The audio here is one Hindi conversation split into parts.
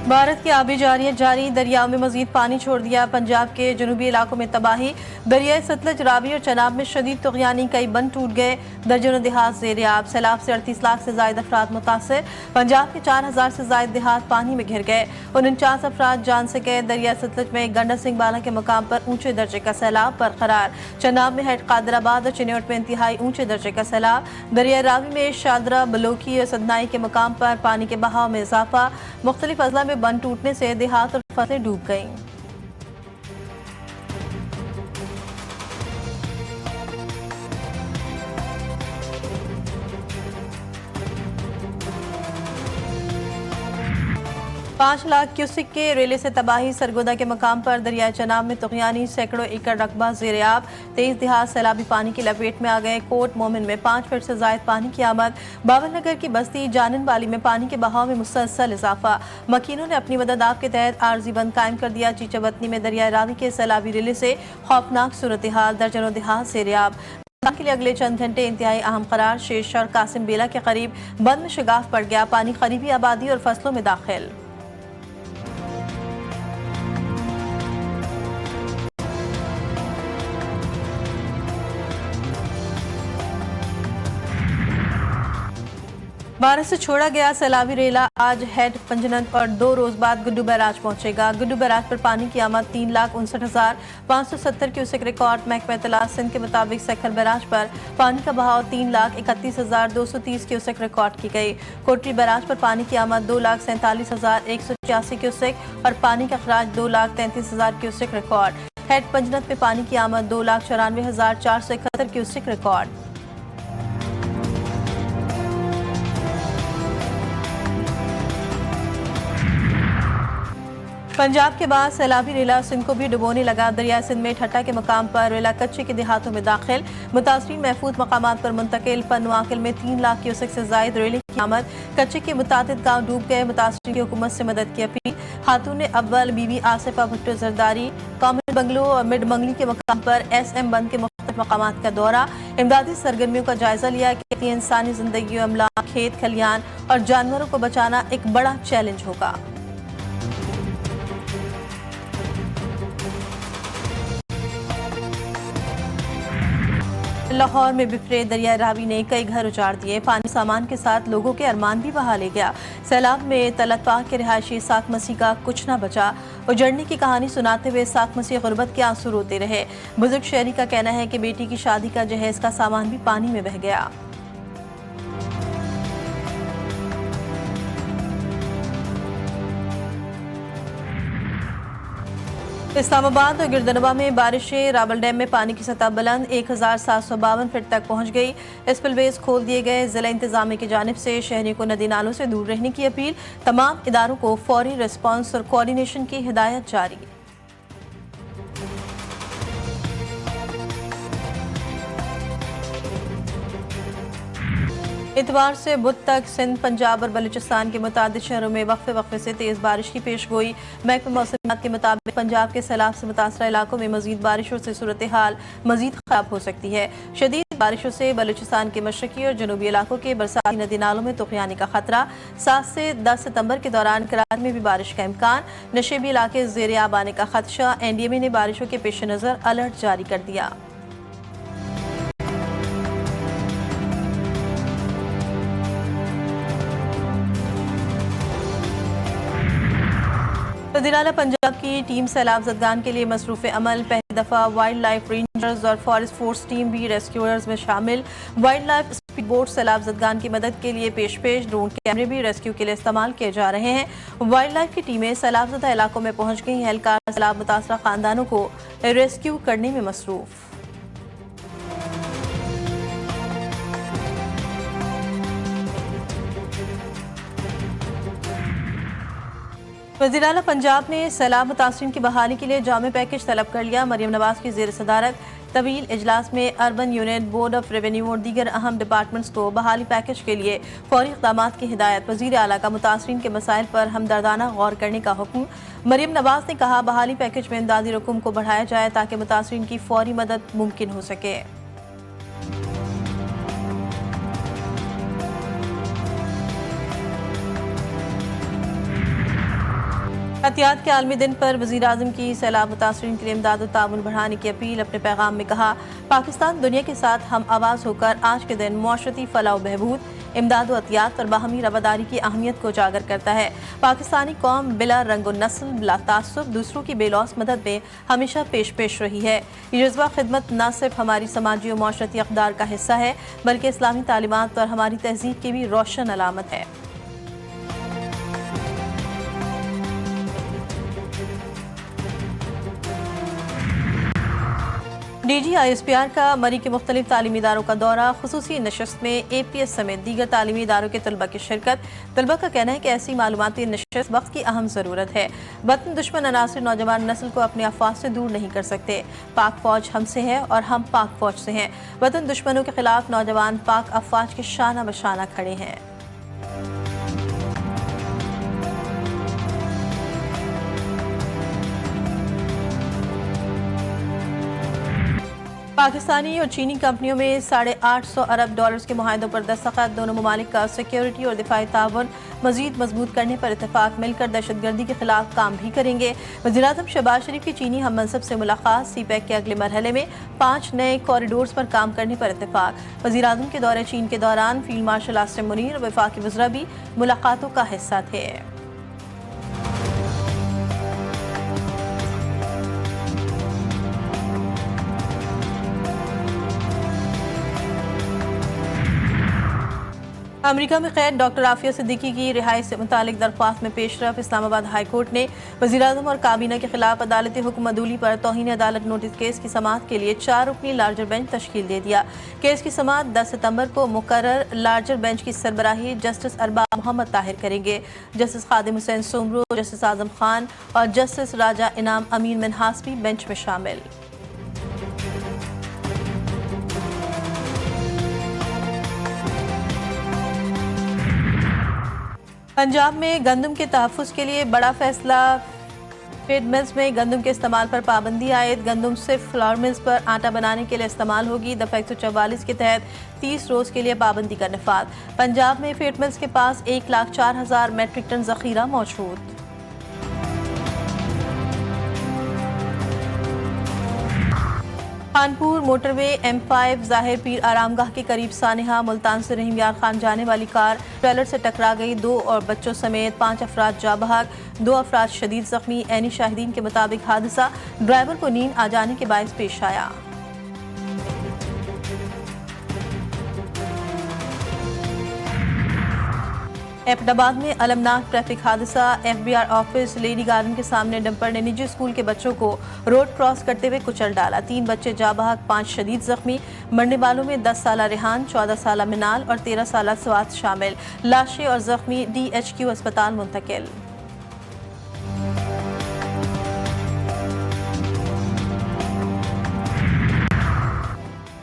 भारत की आबी जारी दरियाओं में मजीद पानी छोड़ दिया। पंजाब के जनूबी इलाकों में तबाही। दरियाए सतलज, रावी और चनाब में शदीद तुगयानी, कई बंद टूट गए। दर्जनों देहात ज़ेर-ए-आब। सैलाब से 38 लाख से जायद अफराद मुतासर। पंजाब के 4000 से जायद देहात पानी में घिर गए। 49 अफराद जान से गए। दरिया सतलज में गंडा सिंह बाला के मकाम पर ऊंचे दर्जे का सैलाब बरकरार। चनाब में हेड कादराबाद और चिन्योट में इंतहाई ऊंचे दर्जे का सैलाब। दरिया रावी में शादरा, बलोकी और सदनाई के मकाम पर पानी के बहाव में इजाफा। मुख्तलिफ अजला में बंद टूटने से देहात और फसलें डूब गईं। पाँच लाख क्यूसिक के रेले से तबाही। सरगोदा के मकाम पर दरिया चनाब में तुगयानी, सैकड़ों एकड़ रकबा ज़ेर-ए-आब। 23 देहात सैलाबी पानी की लपेट में आ गए। कोट मोमिन में 5 फीट से जायद पानी की आमद। बाबरनगर की बस्ती जानन वाली में पानी के बहाव में मुसलसल इजाफा। मकीनों ने अपनी मदद आप के तहत आर्जी बंद कायम कर दिया। चीचावतनी में दरिया रावी के सैलाबी रेले से खौफनाक सूरत हाल। दर्जनों देहात ज़ेर-ए-आब। के लिए अगले चंद घंटे इंतहाई अहम करार। शेरशाह और कासिम बेला के करीब बंद में शिगाफ पड़ गया। पानी करीबी आबादी और फसलों में दाखिल। भारत से छोड़ा गया सैलाबी रेला आज हेड पंजनत और 2 रोज बाद गुड्डू बैराज पहुंचेगा। गुड्डू बैराज पर पानी की आमद 3,59,570 क्यूसेक रिकॉर्ड। महकमा इत्तलात सिंध के मुताबिक सखर बैराज पर पानी का बहाव 3,31,230 क्यूसेक रिकॉर्ड की गई। कोटरी बैराज पर पानी की आमद 2,47,186 क्यूसेक और पानी का अखराज 2,33,000 क्यूसेक रिकॉर्ड। हेड पंजनत में पानी की आमद 2,94,471 क्यूसेक रिकॉर्ड। पंजाब के बाद सैलाबी रेला सिंध को भी डुबोने लगा। दरिया सिंध में ठट्टा के मकाम पर रेला कच्चे के देहातों में दाखिल। मुतासरीन महफूज मकामात पर मुंतकिल। पन्नुआकिल में 3 लाख क्यूसेक से जायद रेले की आमद। कच्चे के मुतादिद गाँव डूब गए। मुतासरीन की हुकूमत से मदद की अपील। खातून अव्वल बीबी आसिफा भुट्टो जरदारी कॉमन बंगलो और मिड मंगली के मकाम पर SM बंद के मुख्तलिफ मकामात का दौरा। इमदादी सरगर्मियों का जायजा लिया। कहती है इंसानी जिंदगी, अमलाक, खेत खलियान और जानवरों को बचाना एक बड़ा चैलेंज होगा। लाहौर में बिफरे दरिया रावी ने कई घर उजाड़ दिए। पानी सामान के साथ लोगों के अरमान भी बहा ले गया। सैलाब में तलत पाक के रिहायशी साक मसीह का कुछ न बचा। उजड़ने की कहानी सुनाते हुए साक मसीह गुर्बत के आंसू रोते रहे। बुजुर्ग शहरी का कहना है कि बेटी की शादी का जहेज का सामान भी पानी में बह गया। इस्लामाबाद और गिरदनवा में बारिशें। रावल डैम में पानी की सतह बुलंद 1752 फीट तक पहुंच गई। स्पिलवेज खोल दिए गए। जिला इंतजामिया की जानिब से शहरियों को नदी नालों से दूर रहने की अपील। तमाम इदारों को फौरी रिस्पांस और कोऑर्डिनेशन की हिदायत जारी। इतवार से बुध तक सिंध, पंजाब और बलूचिस्तान के मुतादिद शहरों में वक्फे वक्फे से तेज बारिश की पेश गोई। महकमा मौसमियात के मुताबिक पंजाब के सैलाब से मुतासरा इलाकों में मजीद बारिशों से सूरत हाल मजीद खराब हो सकती है। शदीद बारिशों से बलूचिस्तान के मशरकी और जनूबी इलाकों के बरसाती नदी नालों में तुगयानी का खतरा। 7 से 10 सितंबर के दौरान कराची में भी बारिश का इम्कान। नशेबी इलाके ज़ेर-ए-आब आने का खदशा। NDMA ने बारिशों के पेश नज़र अलर्ट जारी कर दिया। वज़ीर-ए-आला पंजाब की टीम सैलाब ज़दगान के लिए मसरूफ़ अमल। पहली दफ़ा वाइल्ड लाइफ रेंजर्स और फॉरेस्ट फोर्स टीम भी रेस्क्यूअर्स में शामिल। वाइल्ड लाइफ स्पीड बोट सैलाब ज़दगान की मदद के लिए पेश। ड्रोन कैमरे भी रेस्क्यू के लिए इस्तेमाल किए जा रहे हैं। वाइल्ड लाइफ की टीमें सैलाबज़दा इलाकों में पहुँच गई। एहलकार सैलाब मुतासरा ख़ानदानों को रेस्क्यू करने में मसरूफ़। वज़ीर-ए-आला पंजाब ने सैलाब मुतासरीन की बहाली के लिए जामे पैकेज तलब कर लिया। मरियम नवाज की ज़ेर सदारत तवील इजलास में urban unit, board of revenue और दीगर अहम डिपार्टमेंट्स को बहाली पैकेज के लिए फौरी इक़दामात की हिदायत। वज़ीर-ए-आला का मुतासरीन के मसाइल पर हमदर्दाना गौर करने का हुक्म। मरियम नवाज ने कहा, बहाली पैकेज में इमदादी रकूम को बढ़ाया जाए ताकि मुतासरीन की फौरी मदद मुमकिन हो सके। एहतियात के आलमी दिन पर वज़ीर-ए-आज़म की सैलाब मुतासरीन के लिए इमदाद और ताउन बढ़ाने की अपील। अपने पैगाम में कहा, पाकिस्तान दुनिया के साथ हम आवाज़ होकर आज के दिन मुआशरती फलाह बहबूद, इमदाद और एहतियात और बाहमी रवादारी की अहमियत को उजागर करता है। पाकिस्तानी कौम बिला रंग नस्ल, बिला तासुब दूसरों की बेलौस मदद में हमेशा पेश रही है। ये जज्बा खिदमत न सिर्फ हमारी समाजी और मुआशरती अक़दार का हिस्सा है, बल्कि इस्लामी तालीमात और हमारी तहज़ीब की भी रोशन अलामत है। DGISPR का मरी के मुख्तलिफ तालीमी इदारों का दौरा, खुसूसी नशस्त में APS समेत दीगर तालीमी इदारों के तलबा की शिरकत। तलबा का कहना है कि ऐसी मालूमाती नशस्त वक्त की अहम ज़रूरत है। वतन दुश्मन अनासिर नौजवान नस्ल को अपने अफवाह से दूर नहीं कर सकते। पाक फौज हमसे है और हम पाक फौज से हैं। वतन दुश्मनों के खिलाफ नौजवान पाक अफवाज के शाना बशाना खड़े हैं। पाकिस्तानी और चीनी कंपनियों में $850 अरब के मुआहदों पर दस्तखत। दोनों ममालिक का सिक्योरिटी और दिफाई ताउन मजीद मजबूत करने पर इत्तेफाक। मिलकर दहशतगर्दी के खिलाफ काम भी करेंगे। वज़ीर-ए-आज़म शहबाज शरीफ की चीनी हम मनसब से मुलाकात। CPEC के अगले मरहले में 5 नए कॉरिडोर्स पर काम करने पर इत्तेफाक। वज़ीर-ए-आज़म के दौरे चीन के दौरान फील्ड मार्शल आसिम मुनीर और वफाकी वज़रा भी मुलाकातों का हिस्सा थे। अमेरिका में कैद डॉक्टर आफिया सिद्दीकी की रिहाई से मुतालिक दरख्वास्त में पेशरफ। इस्लामाबाद हाई कोर्ट ने वज़ीर-ए-आज़म और काबीना के खिलाफ अदालती हुक्म अदूली पर तौहीन अदालत नोटिस केस की समाअत के लिए 4 रुकनी लार्जर बेंच तश्कील दे दिया। केस की समाअत 10 सितंबर को मुकर्रर लार्जर बेंच की सरबराही जस्टिस अरबाब मोहम्मद ताहिर करेंगे। जस्टिस खादिम हुसैन सुमरो, जस्टिस आजम खान और जस्टिस राजा इनाम अमीन मिन्हास भी बेंच में शामिल। पंजाब में गंदम के तहफ़्फ़ुज़ के लिए बड़ा फैसला। फीड मिल्स में गंदम के इस्तेमाल पर पाबंदी आयद। गंदम सिर्फ फ्लोर मिल्स पर आटा बनाने के लिए इस्तेमाल होगी। दफ़ा 144 के तहत 30 रोज़ के लिए पाबंदी का नफाद। पंजाब में फीड मिल्स के पास 1,04,000 मेट्रिक टन ज़ख़ीरा मौजूद। खानपुर मोटरवे M5 ज़ाहिर पीर आरामगाह के करीब सानिहा मुल्तान से रहीम यार खान जाने वाली कार ट्रेलर से टकरा गई। 2 और बच्चों समेत 5 अफराद जा बहक, 2 अफराद शदीद जख्मी। ऐनी शाहिदीन के मुताबिक हादसा ड्राइवर को नींद आ जाने के बायस पेश आया। एबटाबाद में अलमनाक ट्रैफिक हादसा। FBR ऑफिस लेडी गार्डन के सामने डंपर ने निजी स्कूल के बच्चों को रोड क्रॉस करते हुए कुचल डाला। 3 बच्चे जा बहक, 5 शदीद जख्मी। मरने वालों में 10 साला रेहान, 14 साला मिनाल और 13 साला सवात शामिल। लाशें और जख्मी DHQ अस्पताल मुंतकिल।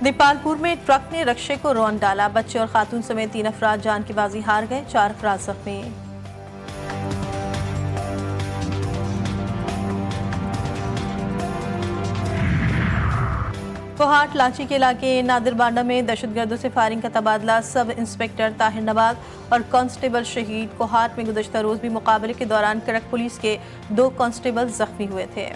दीपालपुर में ट्रक ने रक्षे को रौंद डाला। बच्चे और खातून समेत 3 अफराद जान की बाजी हार गए, 4 अफराद जख्मी। कोहाट लाची के इलाके नादिरबांडा में दहशतगर्दों से फायरिंग का तबादला। सब इंस्पेक्टर ताहिर नवाज और कांस्टेबल शहीद। कोहाट में गुज़श्ता रोज़ भी मुकाबले के दौरान करक पुलिस के 2 कांस्टेबल जख्मी हुए थे।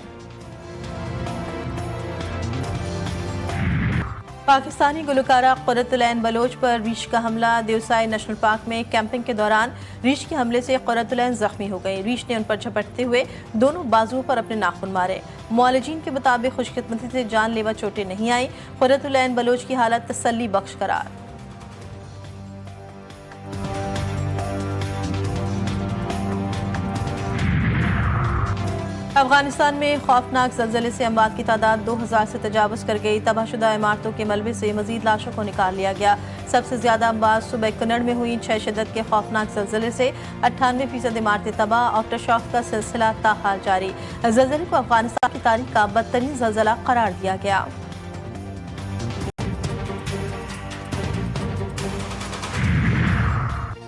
पाकिस्तानी गुलकारा क़ुर्रतुल ऐन बलोच पर रीछ का हमला। देवसाई नेशनल पार्क में कैंपिंग के दौरान रीछ के हमले से क़ुर्रतुल ऐन जख्मी हो गई। रीछ ने उन पर झपटते हुए दोनों बाजुओं पर अपने नाखून मारे। मुआलिजीन के मुताबिक खुशकिस्मती से जानलेवा चोटें नहीं आई। क़ुर्रतुल ऐन बलोच की हालत तसल्ली बख्श करार। अफगानिस्तान में खौफनाक ज़लज़ले से अमवात की तादाद 2000 से तजावुज़ कर गई। तबाहशुदा इमारतों के मलबे से मज़ीद लाशों को निकाल लिया गया। सबसे ज़्यादा अमवात सुबह कन्नड़ में हुई। 6 शिद्दत के खौफनाक ज़लज़ले से 98% इमारतें तबाह। आफ्टर शॉक का सिलसिला ताहाल जारी। ज़लज़ले को अफगानिस्तान की तारीख का बदतरीन ज़लज़ला करार दिया गया।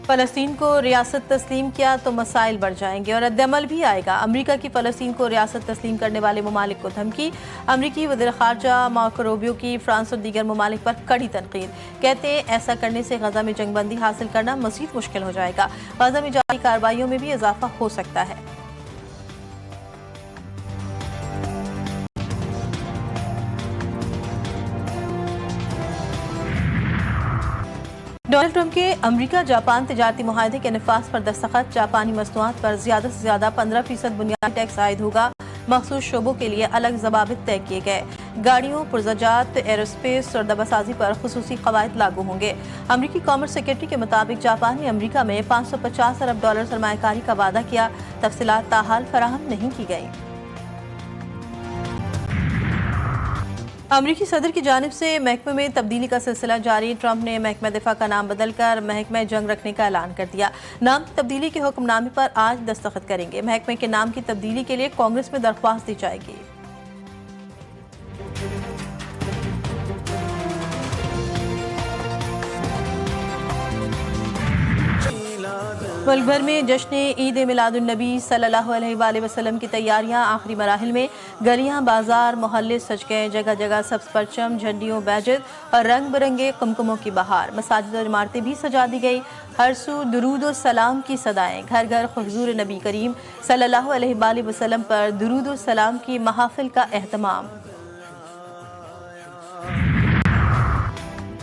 फ़लस्तीन को रियासत तस्लीम किया तो मसाइल बढ़ जाएंगे और रद्दअमल भी आएगा। अमेरिका की फ़लस्तीन को रियासत तस्लीम करने वाले ममालिक को धमकी। अमेरिकी वज़ीर ख़ारजा मार्को रूबियो की फ्रांस और दीगर ममालिक पर कड़ी तनकीद। कहते हैं ऐसा करने से गज़ा में जंगबंदी हासिल करना मज़ीद मुश्किल हो जाएगा। गज़ा में जारी कार्रवाइयों में भी इजाफा हो सकता है। डोनाल्ड ट्रंप के अमेरिका जापान तिजारती मुआहदे के नफाज पर दस्तखत। जापानी मसनूआत पर ज्यादा से ज्यादा 15% बुनियादी टैक्स आयद होगा। मखसूस शोबों के लिए अलग जवाबित तय किए गए। गाड़ियों, पुर्जजात, एरोस्पेस और दवासाजी पर खुसूसी कवायद लागू होंगे। अमरीकी कॉमर्स सेक्रेटरी के मुताबिक जापान ने अमरीका में $550 अरब सरमायाकारी का वादा किया। तफसीलात ताहाल फराहम नहीं की गई। अमरीकी सदर की जानिब से महकमे में तब्दीली का सिलसिला जारी। ट्रंप ने महकमा दिफा का नाम बदलकर महकमा जंग रखने का ऐलान कर दिया। नाम की तब्दीली के हुक्मनामे पर आज दस्तखत करेंगे। महकमे के नाम की तब्दीली के लिए कांग्रेस में दरख्वास्त दी जाएगी। मुल्क भर में जश्न ईद मिलादुन्नबी सल्लल्लाहु अलैहि वसल्लम की तैयारियां आखिरी मराहिल में। गलियां, बाजार, मोहल्ले सज गए। जगह जगह सब्ज परचम, झंडियों, बैजत और रंग बिरंगे कुमकुमों की बहार। मसाजिद और इमारतें भी सजा दी गई। हर सू दुरूद और सलाम की सदाएं। घर घर हुजूर नबी करीम सल्लल्लाहु अलैहि वसल्लम पर दुरूद और सलाम की महफिल का एहतमाम।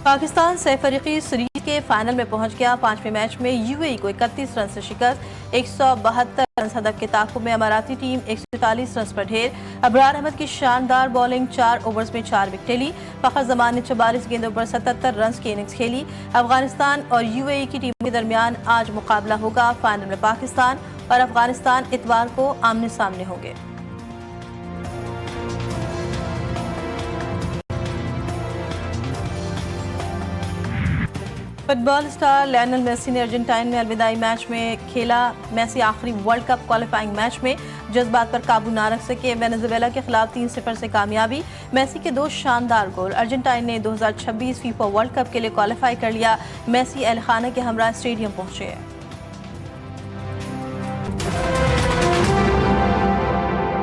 पाकिस्तान सहफरीकी सीरीज के फाइनल में पहुंच गया। 5वें मैच में यूएई को 31 रन से शिकस्त। 172 रन हदफ के ताक़ुब में अमाराती टीम 144 रन पर ढेर। अबरार अहमद की शानदार बॉलिंग। 4 ओवर्स में 4 विकेटें ली। फखर जमान ने 44 गेंदों पर 77 रन की इनिंग्स खेली। अफगानिस्तान और यूएई की टीम के दरमियान आज मुकाबला होगा। फाइनल में पाकिस्तान और अफगानिस्तान इतवार को आमने सामने होंगे। फुटबॉल स्टार लियोनेल मेसी ने अर्जेंटाइन में अलविदाई मैच में खेला। मेसी आखिरी वर्ल्ड कप क्वालिफाइंग मैच में जज्बात पर काबू ना रख सके। वेनेजुएला के खिलाफ 3-0 से कामयाबी। मेसी के 2 शानदार गोल। अर्जेंटाइन ने 2026 फीफा वर्ल्ड कप के लिए क्वालिफाई कर लिया। मेसी अहल खाना के हमरा स्टेडियम पहुंचे।